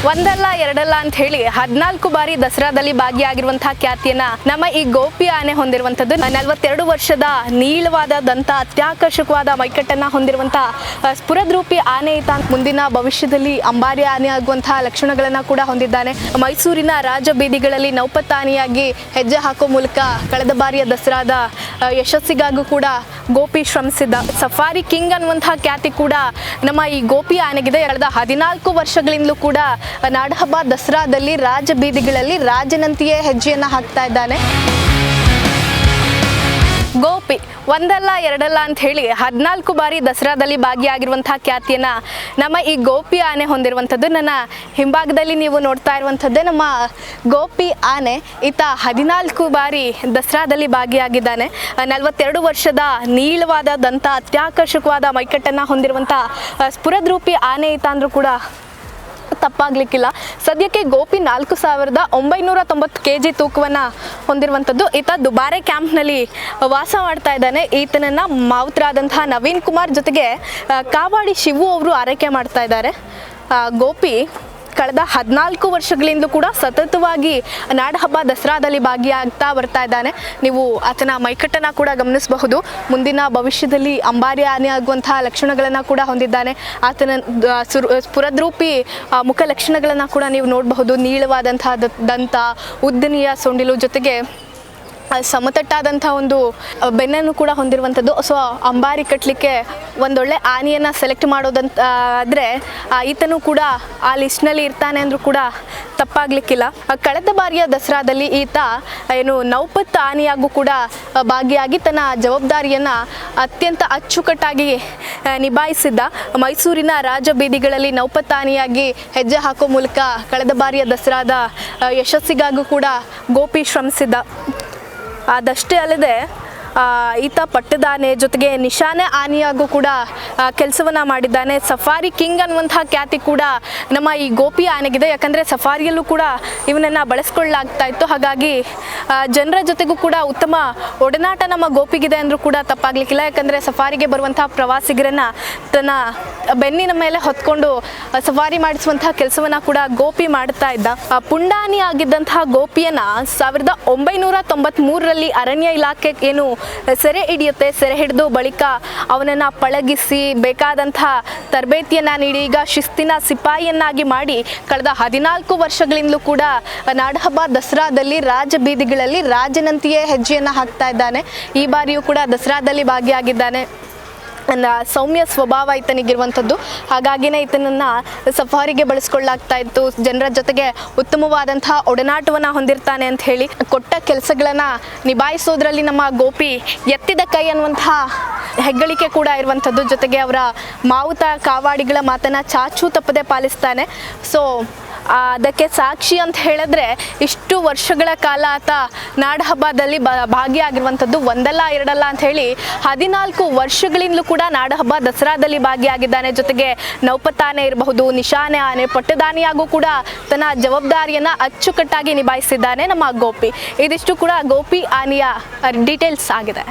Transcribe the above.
ಒಂದಲ್ಲ ಎರಡಲ್ಲ ಅಂತ ಹೇಳಿ 14 ಬಾರಿ ದಸರಾದಲ್ಲಿ ಭಾಗಿಯಾಗಿರುವಂತಹ ಖ್ಯಾತಿಯನ್ನ ನಮ್ಮ ಈ ಗೋಪಿ ಆನೆ ಹೊಂದಿರುವಂತದ್ದು. 42 ವರ್ಷದ ನೀಳವಾದ ದಂತ, ಅತ್ಯಾಕರ್ಷಕವಾದ ಮೈಕಟ್ಟನ್ನ ಹೊಂದಿರುವಂತಹ ಸ್ಫುರದ್ರೂಪಿ ಆನೆ ಈತ. ಮುಂದಿನ ಭವಿಷ್ಯದಲ್ಲಿ ಅಂಬಾರಿ ಆನೆ ಆಗುವಂತಹ ಲಕ್ಷಣಗಳನ್ನ ಕೂಡ ಹೊಂದಿದ್ದಾನೆ. ಮೈಸೂರಿನ ರಾಜ ಬೀದಿಗಳಲ್ಲಿ ನೌಪತ್ತಾನೆಯಾಗಿ ಹೆಜ್ಜೆ ಹಾಕೋ ಮೂಲಕ ಕಳೆದ ಬಾರಿಯ ದಸರಾದ ಯಶಸ್ಸಿಗಾಗೂ ಕೂಡ ಗೋಪಿ ಶ್ರಮಿಸಿದ್ದ. ಸಫಾರಿ ಕಿಂಗ್ ಅನ್ನುವಂತಹ ಖ್ಯಾತಿ ಕೂಡ ನಮ್ಮ ಈ ಗೋಪಿ ಆನೆಗಿದೆ. ಕಳೆದ 14 ವರ್ಷಗಳಿಂದಲೂ ಕೂಡ ನಾಡಹಬ್ಬ ದಸರಾದಲ್ಲಿ ರಾಜ ಬೀದಿಗಳಲ್ಲಿ ರಾಜನಂತೆಯೇ ಹೆಜ್ಜೆಯನ್ನ ಹಾಕ್ತಾ ಇದ್ದಾನೆ. ಗೋಪಿ ಒಂದಲ್ಲ ಎರಡಲ್ಲ ಅಂತ ಹೇಳಿ 14 ಬಾರಿ ದಸರಾದಲ್ಲಿ ಭಾಗಿಯಾಗಿರುವಂತಹ ಖ್ಯಾತಿಯನ್ನ ನಮ್ಮ ಈ ಗೋಪಿ ಆನೆ ಹೊಂದಿರುವಂಥದ್ದು. ನನ್ನ ಹಿಂಭಾಗದಲ್ಲಿ ನೀವು ನೋಡ್ತಾ ಇರುವಂಥದ್ದೇ ನಮ್ಮ ಗೋಪಿ ಆನೆ. ಈತ 14 ಬಾರಿ ದಸರಾದಲ್ಲಿ ಭಾಗಿಯಾಗಿದ್ದಾನೆ. 42 ವರ್ಷದ ನೀಳವಾದ ದಂತ, ಅತ್ಯಾಕರ್ಷಕವಾದ ಮೈಕಟ್ಟನ್ನು ಹೊಂದಿರುವಂತಹ ಸ್ಫುರದ್ರೂಪಿ ಆನೆ ಈತ ಅಂದ್ರೂ ಕೂಡ ತಪ್ಪಾಗ್ಲಿಕ್ಕಿಲ್ಲ. ಸದ್ಯಕ್ಕೆ ಗೋಪಿ 4990 kg ತೂಕವನ್ನು ಹೊಂದಿರುವಂಥದ್ದು. ಈತ ದುಬಾರೆ ಕ್ಯಾಂಪ್ನಲ್ಲಿ ವಾಸ ಮಾಡ್ತಾ ಇದ್ದಾನೆ. ಈತನನ್ನು ಮಾವುತರಾದಂತಹ ನವೀನ್ ಕುಮಾರ್ ಜೊತೆಗೆ ಕಾವಾಡಿ ಶಿವು ಅವರು ಆರೈಕೆ ಮಾಡ್ತಾ ಇದ್ದಾರೆ. ಗೋಪಿ ಕಳೆದ 14 ವರ್ಷಗಳಿಂದಲೂ ಕೂಡ ಸತತವಾಗಿ ನಾಡಹಬ್ಬ ದಸರಾದಲ್ಲಿ ಭಾಗಿಯಾಗ್ತಾ ಬರ್ತಾ ಇದ್ದಾನೆ. ನೀವು ಆತನ ಮೈಕಟ್ಟನ್ನು ಕೂಡ ಗಮನಿಸಬಹುದು. ಮುಂದಿನ ಭವಿಷ್ಯದಲ್ಲಿ ಅಂಬಾರಿ ಆನೆ ಆಗುವಂತಹ ಲಕ್ಷಣಗಳನ್ನು ಕೂಡ ಹೊಂದಿದ್ದಾನೆ. ಆತನ ಸ್ಫುರದ್ರೂಪಿ ಮುಖ ಲಕ್ಷಣಗಳನ್ನು ಕೂಡ ನೀವು ನೋಡಬಹುದು. ನೀಳವಾದಂತಹ ದಂತ, ಉದ್ದನೆಯ ಸೊಂಡಿಲು ಜೊತೆಗೆ ಸಮತಟ್ಟಾದಂಥ ಒಂದು ಬೆನ್ನನ್ನು ಕೂಡ ಹೊಂದಿರುವಂಥದ್ದು. ಸೊ ಅಂಬಾರಿ ಕಟ್ಟಲಿಕ್ಕೆ ಒಂದೊಳ್ಳೆ ಆನೆಯನ್ನು ಸೆಲೆಕ್ಟ್ ಮಾಡೋದಂತ ಆದರೆ ಈತನು ಕೂಡ ಆ ಲಿಸ್ಟ್ನಲ್ಲಿ ಇರ್ತಾನೆ ಅಂದರೂ ಕೂಡ ತಪ್ಪಾಗಲಿಕ್ಕಿಲ್ಲ. ಕಳೆದ ಬಾರಿಯ ದಸರಾದಲ್ಲಿ ಈತ ನೌಪತ್ ಆನೆಯಾಗೂ ಕೂಡ ಭಾಗಿಯಾಗಿ ತನ್ನ ಜವಾಬ್ದಾರಿಯನ್ನು ಅತ್ಯಂತ ಅಚ್ಚುಕಟ್ಟಾಗಿ ನಿಭಾಯಿಸಿದ್ದ. ಮೈಸೂರಿನ ರಾಜ ಬೀದಿಗಳಲ್ಲಿ ನೌಪತ್ ಆನೆಯಾಗಿ ಹೆಜ್ಜೆ ಹಾಕೋ ಮೂಲಕ ಕಳೆದ ಬಾರಿಯ ದಸರಾದ ಯಶಸ್ಸಿಗಾಗೂ ಕೂಡ ಗೋಪಿ ಶ್ರಮಿಸಿದ್ದ. ಅದಷ್ಟೇ ಅಲ್ಲದೆ ಈತ ಪಟ್ಟದಾನೆ ಜೊತೆಗೆ ನಿಶಾನೆ ಆನೆಯಾಗೂ ಕೂಡ ಕೆಲಸವನ್ನು ಮಾಡಿದ್ದಾನೆ. ಸಫಾರಿ ಕಿಂಗ್ ಅನ್ನುವಂತಹ ಖ್ಯಾತಿ ಕೂಡ ನಮ್ಮ ಈ ಗೋಪಿ ಆನೆಗಿದೆ. ಯಾಕಂದರೆ ಸಫಾರಿಯಲ್ಲೂ ಕೂಡ ಇವನನ್ನು ಬಳಸ್ಕೊಳ್ಳಲಾಗ್ತಾ ಇತ್ತು. ಹಾಗಾಗಿ ಜನರ ಜೊತೆಗೂ ಕೂಡ ಉತ್ತಮ ಒಡನಾಟ ನಮ್ಮ ಗೋಪಿಗಿದೆ ಅಂದರೂ ಕೂಡ ತಪ್ಪಾಗಲಿಕ್ಕಿಲ್ಲ. ಯಾಕಂದರೆ ಸಫಾರಿಗೆ ಬರುವಂತಹ ಪ್ರವಾಸಿಗರನ್ನು ತನ್ನ ಬೆನ್ನಿನ ಮೇಲೆ ಹೊತ್ಕೊಂಡು ಸಫಾರಿ ಮಾಡಿಸುವಂತಹ ಕೆಲಸವನ್ನು ಕೂಡ ಗೋಪಿ ಮಾಡ್ತಾ ಇದ್ದ. ಪುಂಡಾನಿ ಆಗಿದ್ದಂತಹ ಗೋಪಿಯನ್ನು 1993ರಲ್ಲಿ ಅರಣ್ಯ ಇಲಾಖೆ ಸೆರೆ ಹಿಡಿಯುತ್ತೆ. ಸೆರೆ ಹಿಡಿದು ಬಳಿಕ ಅವನನ್ನು ಪಳಗಿಸಿ ಬೇಕಾದಂತಹ ತರಬೇತಿಯನ್ನು ನೀಡಿ ಈಗ ಶಿಸ್ತಿನ ಸಿಪಾಯಿಯನ್ನಾಗಿ ಮಾಡಿ ಕಳೆದ 14 ವರ್ಷಗಳಿಂದಲೂ ಕೂಡ ನಾಡಹಬ್ಬ ದಸರಾದಲ್ಲಿ ರಾಜ ಬೀದಿಗಳಲ್ಲಿ ರಾಜನಂತೆಯೇ ಹೆಜ್ಜೆಯನ್ನು ಹಾಕ್ತಾ ಇದ್ದಾನೆ. ಈ ಬಾರಿಯೂ ಕೂಡ ದಸರಾದಲ್ಲಿ ಭಾಗಿಯಾಗಿದ್ದಾನೆ. ಸೌಮ್ಯ ಸ್ವಭಾವ ಈತನಿಗಿರುವಂಥದ್ದು. ಹಾಗಾಗಿನೇ ಈತನನ್ನು ಸಫಾರಿಗೆ ಬಳಸ್ಕೊಳ್ಳಾಗ್ತಾ ಇತ್ತು. ಜನರ ಜೊತೆಗೆ ಉತ್ತಮವಾದಂತಹ ಒಡನಾಟವನ್ನು ಹೊಂದಿರ್ತಾನೆ ಅಂತ ಹೇಳಿ ಕೊಟ್ಟ ಕೆಲಸಗಳನ್ನು ನಿಭಾಯಿಸೋದ್ರಲ್ಲಿ ನಮ್ಮ ಗೋಪಿ ಎತ್ತಿದ ಕೈ ಅನ್ನುವಂತಹ ಹೆಗ್ಗಳಿಕೆ ಕೂಡ ಇರುವಂಥದ್ದು. ಜೊತೆಗೆ ಅವರ ಮಾವುತ ಕಾವಾಡಿಗಳ ಮಾತನ್ನು ಚಾಚೂ ತಪ್ಪದೆ ಪಾಲಿಸ್ತಾನೆ. ಸೊ ಅದಕ್ಕೆ ಸಾಕ್ಷಿ ಅಂತ ಹೇಳಿದ್ರೆ ಇಷ್ಟು ವರ್ಷಗಳ ಕಾಲ ಆತ ನಾಡಹಬ್ಬದಲ್ಲಿ ಭಾಗಿಯಾಗಿರುವಂಥದ್ದು. ಒಂದಲ್ಲ ಎರಡಲ್ಲ ಅಂತ ಹೇಳಿ 14 ವರ್ಷಗಳಿಂದಲೂ ಕೂಡ ನಾಡಹಬ್ಬ ದಸರಾದಲ್ಲಿ ಭಾಗಿಯಾಗಿದ್ದಾನೆ. ಜೊತೆಗೆ ನೌಪತ್ತಾನೆ ಇರಬಹುದು, ನಿಶಾನೆ ಆನೆ, ಪಟ್ಟದಾನಿಯಾಗೂ ಕೂಡ ತನ್ನ ಜವಾಬ್ದಾರಿಯನ್ನು ಅಚ್ಚುಕಟ್ಟಾಗಿ ನಿಭಾಯಿಸಿದ್ದಾನೆ ನಮ್ಮ ಗೋಪಿ. ಇದಿಷ್ಟು ಕೂಡ ಗೋಪಿ ಆನೆಯ ಡೀಟೇಲ್ಸ್ ಆಗಿದೆ.